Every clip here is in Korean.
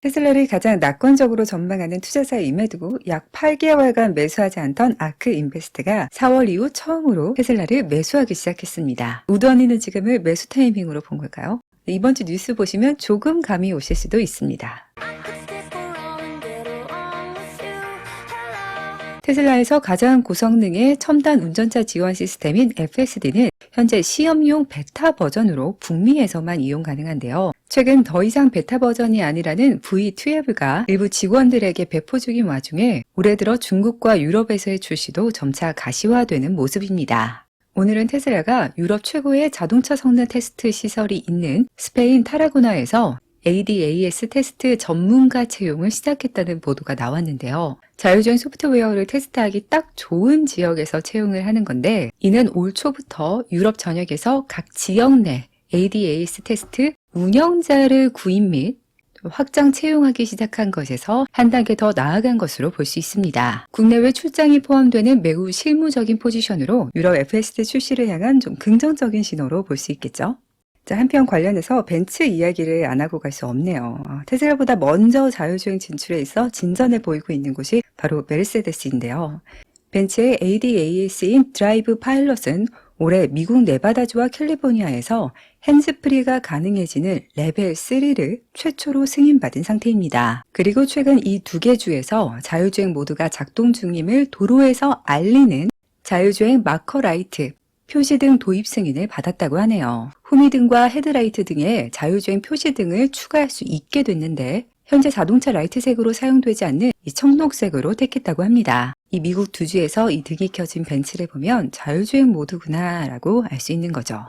테슬라를 가장 낙관적으로 전망하는 투자사임에 두고 약 8개월간 매수하지 않던 아크 인베스트가 4월 이후 처음으로 테슬라를 매수하기 시작했습니다. 우던이는 지금을 매수 타이밍으로 본 걸까요? 이번 주 뉴스 보시면 조금 감이 오실 수도 있습니다. 테슬라에서 가장 고성능의 첨단 운전자 지원 시스템인 FSD는 현재 시험용 베타 버전으로 북미에서만 이용 가능한데요. 최근 더 이상 베타 버전이 아니라는 V12가 일부 직원들에게 배포 중인 와중에 올해 들어 중국과 유럽에서의 출시도 점차 가시화되는 모습입니다. 오늘은 테슬라가 유럽 최고의 자동차 성능 테스트 시설이 있는 스페인 타라고나에서 ADAS 테스트 전문가 채용을 시작했다는 보도가 나왔는데요. 자율주행 소프트웨어를 테스트하기 딱 좋은 지역에서 채용을 하는 건데, 이는 올 초부터 유럽 전역에서 각 지역 내 ADAS 테스트 운영자를 구입 및 확장 채용하기 시작한 것에서 한 단계 더 나아간 것으로 볼 수 있습니다. 국내외 출장이 포함되는 매우 실무적인 포지션으로 유럽 FSD 출시를 향한 좀 긍정적인 신호로 볼 수 있겠죠. 자, 한편 관련해서 벤츠 이야기를 안 하고 갈 수 없네요. 테슬라보다 먼저 자율주행 진출에 있어 진전해 보이고 있는 곳이 바로 메르세데스인데요. 벤츠의 ADAS인 드라이브 파일럿은 올해 미국 네바다주와 캘리포니아에서 핸즈프리가 가능해지는 레벨 3를 최초로 승인받은 상태입니다. 그리고 최근 이 두 개 주에서 자율주행 모드가 작동 중임을 도로에서 알리는 자율주행 마커 라이트 표시등 도입 승인을 받았다고 하네요. 후미등과 헤드라이트 등의 자율주행 표시등을 추가할 수 있게 됐는데, 현재 자동차 라이트색으로 사용되지 않는 이 청록색으로 택했다고 합니다. 이 미국 두 주에서 이 등이 켜진 벤츠를 보면 자율주행 모드구나 라고 알 수 있는 거죠.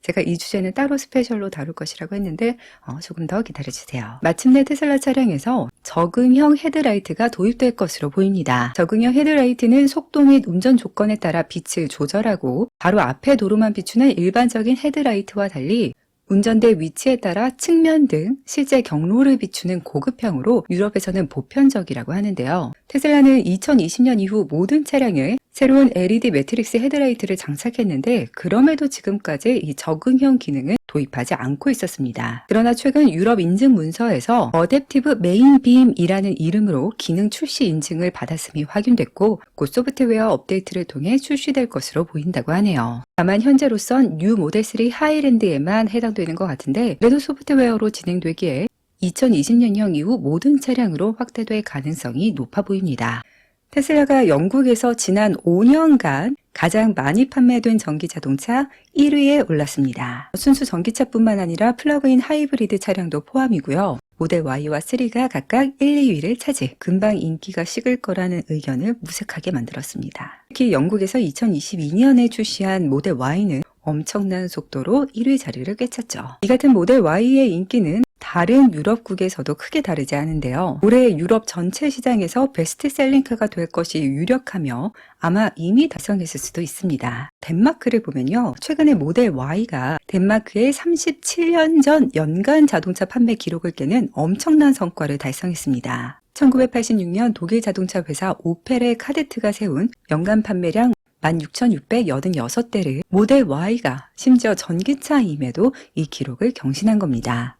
제가 이 주제는 따로 스페셜로 다룰 것이라고 했는데 조금 더 기다려주세요. 마침내 테슬라 차량에서 적응형 헤드라이트가 도입될 것으로 보입니다. 적응형 헤드라이트는 속도 및 운전 조건에 따라 빛을 조절하고 바로 앞에 도로만 비추는 일반적인 헤드라이트와 달리 운전대 위치에 따라 측면 등 실제 경로를 비추는 고급형으로 유럽에서는 보편적이라고 하는데요. 테슬라는 2020년 이후 모든 차량에 새로운 LED 매트릭스 헤드라이트를 장착했는데, 그럼에도 지금까지 이 적응형 기능을 도입하지 않고 있었습니다. 그러나 최근 유럽 인증 문서에서 어댑티브 메인빔이라는 이름으로 기능 출시 인증을 받았음이 확인됐고, 곧 소프트웨어 업데이트를 통해 출시될 것으로 보인다고 하네요. 다만 현재로선 뉴 모델3 하이랜드에만 해당되는 것 같은데, 그래도 소프트웨어로 진행되기에 2020년형 이후 모든 차량으로 확대될 가능성이 높아 보입니다. 테슬라가 영국에서 지난 5년간 가장 많이 판매된 전기자동차 1위에 올랐습니다. 순수 전기차뿐만 아니라 플러그인 하이브리드 차량도 포함이고요. 모델 Y와 3가 각각 1, 2위를 차지, 금방 인기가 식을 거라는 의견을 무색하게 만들었습니다. 특히 영국에서 2022년에 출시한 모델 Y는 엄청난 속도로 1위 자리를 꿰찼죠. 이 같은 모델 Y의 인기는 다른 유럽국에서도 크게 다르지 않은데요. 올해 유럽 전체 시장에서 베스트셀링카가 될 것이 유력하며 아마 이미 달성했을 수도 있습니다. 덴마크를 보면요, 최근에 모델 Y가 덴마크의 37년 전 연간 자동차 판매 기록을 깨는 엄청난 성과를 달성했습니다. 1986년 독일 자동차 회사 오펠의 카데트가 세운 연간 판매량 16,686대를 모델 Y가 심지어 전기차임에도 이 기록을 경신한 겁니다.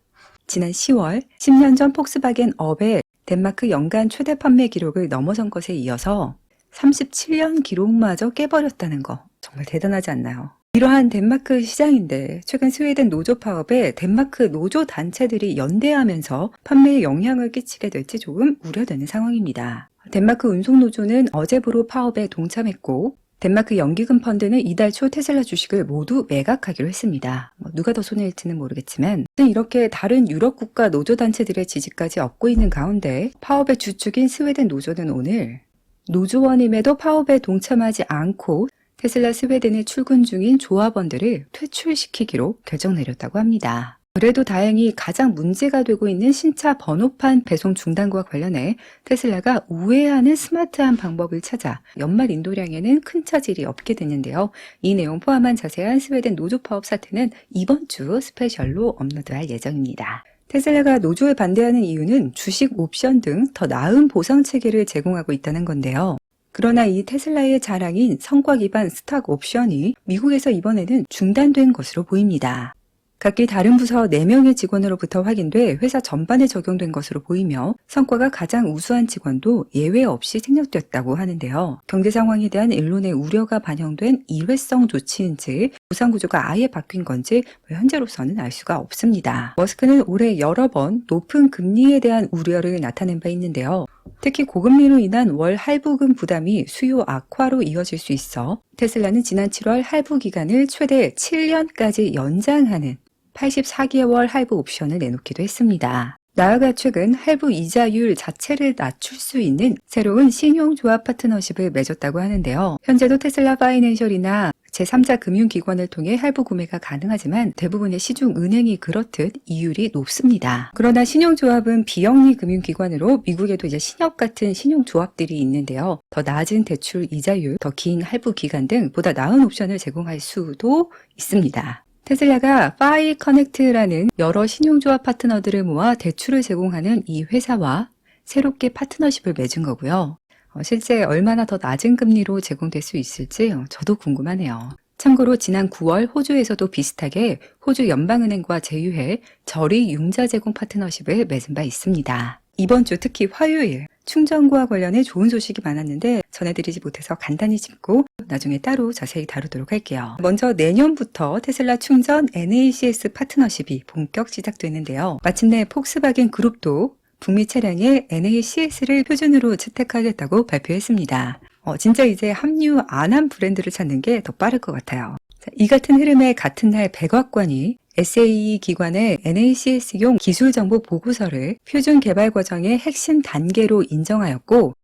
지난 10월 10년 전 폭스바겐 업의 덴마크 연간 최대 판매 기록을 넘어선 것에 이어서 37년 기록마저 깨버렸다는 거 정말 대단하지 않나요? 이러한 덴마크 시장인데 최근 스웨덴 노조 파업에 덴마크 노조 단체들이 연대하면서 판매에 영향을 끼치게 될지 조금 우려되는 상황입니다. 덴마크 운송노조는 어제부로 파업에 동참했고, 덴마크 연기금 펀드는 이달 초 테슬라 주식을 모두 매각하기로 했습니다. 누가 더 손해일지는 모르겠지만, 이렇게 다른 유럽 국가 노조단체들의 지지까지 얻고 있는 가운데 파업의 주축인 스웨덴 노조는 오늘 노조원임에도 파업에 동참하지 않고 테슬라 스웨덴에 출근 중인 조합원들을 퇴출시키기로 결정 내렸다고 합니다. 그래도 다행히 가장 문제가 되고 있는 신차 번호판 배송 중단과 관련해 테슬라가 우회하는 스마트한 방법을 찾아 연말 인도량에는 큰 차질이 없게 됐는데요. 이 내용 포함한 자세한 스웨덴 노조 파업 사태는 이번 주 스페셜로 업로드할 예정입니다. 테슬라가 노조에 반대하는 이유는 주식 옵션 등 더 나은 보상 체계를 제공하고 있다는 건데요. 그러나 이 테슬라의 자랑인 성과 기반 스탁 옵션이 미국에서 이번에는 중단된 것으로 보입니다. 각기 다른 부서 4명의 직원으로부터 확인돼 회사 전반에 적용된 것으로 보이며 성과가 가장 우수한 직원도 예외 없이 생략되었다고 하는데요. 경제 상황에 대한 일론의 우려가 반영된 일회성 조치인지 구상 구조가 아예 바뀐 건지 현재로서는 알 수가 없습니다. 머스크는 올해 여러 번 높은 금리에 대한 우려를 나타낸 바 있는데요. 특히 고금리로 인한 월 할부금 부담이 수요 악화로 이어질 수 있어 테슬라는 지난 7월 할부 기간을 최대 7년까지 연장하는 84개월 할부 옵션을 내놓기도 했습니다. 나아가 최근 할부 이자율 자체를 낮출 수 있는 새로운 신용조합 파트너십을 맺었다고 하는데요. 현재도 테슬라 파이낸셜이나 제3자 금융기관을 통해 할부 구매가 가능하지만 대부분의 시중은행이 그렇듯 이율이 높습니다. 그러나 신용조합은 비영리 금융기관으로 미국에도 이제 신협 같은 신용조합들이 있는데요. 더 낮은 대출 이자율, 더 긴 할부 기간 등 보다 나은 옵션을 제공할 수도 있습니다. 테슬라가 파이 커넥트라는 여러 신용조합 파트너들을 모아 대출을 제공하는 이 회사와 새롭게 파트너십을 맺은 거고요. 실제 얼마나 더 낮은 금리로 제공될 수 있을지 저도 궁금하네요. 참고로 지난 9월 호주에서도 비슷하게 호주 연방은행과 제휴해 저리 융자 제공 파트너십을 맺은 바 있습니다. 이번 주 특히 화요일 충전과 관련해 좋은 소식이 많았는데 전해드리지 못해서 간단히 짚고 나중에 따로 자세히 다루도록 할게요. 먼저 내년부터 테슬라 충전 NACS 파트너십이 본격 시작되는데요. 마침내 폭스바겐 그룹도 북미 차량에 NACS를 표준으로 채택하겠다고 발표했습니다. 진짜 이제 합류 안 한 브랜드를 찾는 게 더 빠를 것 같아요. 이 같은 흐름에 같은 날 백악관이 SAE 기관의 NACS용 기술정보 보고서를 표준 개발 과정의 핵심 단계로 인정하였고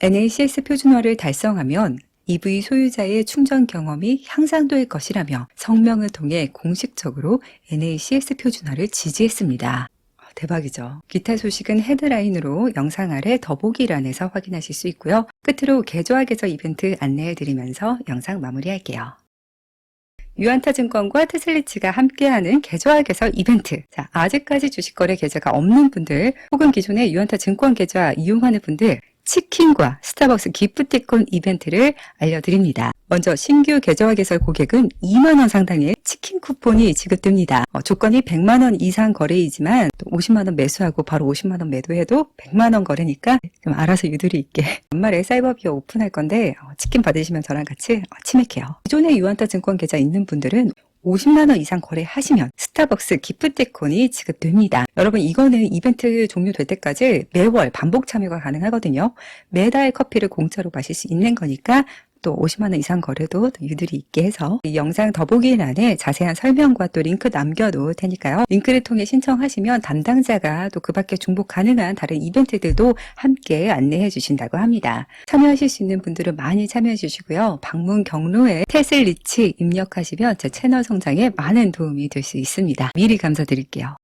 NACS 표준화를 달성하면 EV 소유자의 충전 경험이 향상될 것이라며 성명을 통해 공식적으로 NACS 표준화를 지지했습니다. 대박이죠. 기타 소식은 헤드라인으로 영상 아래 더보기란에서 확인하실 수 있고요. 끝으로 개조화 계절 이벤트 안내해드리면서 영상 마무리할게요. 유안타증권과 테슬리츠가 함께하는 계좌 개설 이벤트. 자, 아직까지 주식거래 계좌가 없는 분들 혹은 기존에 유안타증권 계좌 이용하는 분들 치킨과 스타벅스 기프티콘 이벤트를 알려드립니다. 먼저 신규 계좌화 개설 고객은 2만 원 상당의 치킨 쿠폰이 지급됩니다. 조건이 100만 원 이상 거래이지만 50만 원 매수하고 바로 50만 원 매도해도 100만 원 거래니까 좀 알아서 유도리 있게 연말에 사이버비어 오픈할 건데 치킨 받으시면 저랑 같이 치맥해요. 기존에 유안타증권 계좌 있는 분들은 50만 원 이상 거래하시면 스타벅스 기프티콘이 지급됩니다. 여러분 이거는 이벤트 종료될 때까지 매월 반복 참여가 가능하거든요. 매달 커피를 공짜로 마실 수 있는 거니까 또 50만 원 이상 거래도 유들이 있게 해서 이 영상 더보기란에 자세한 설명과 또 링크 남겨놓을 테니까요. 링크를 통해 신청하시면 담당자가 또 그 밖에 중복 가능한 다른 이벤트들도 함께 안내해 주신다고 합니다. 참여하실 수 있는 분들은 많이 참여해 주시고요. 방문 경로에 테슬리츠 입력하시면 제 채널 성장에 많은 도움이 될 수 있습니다. 미리 감사드릴게요.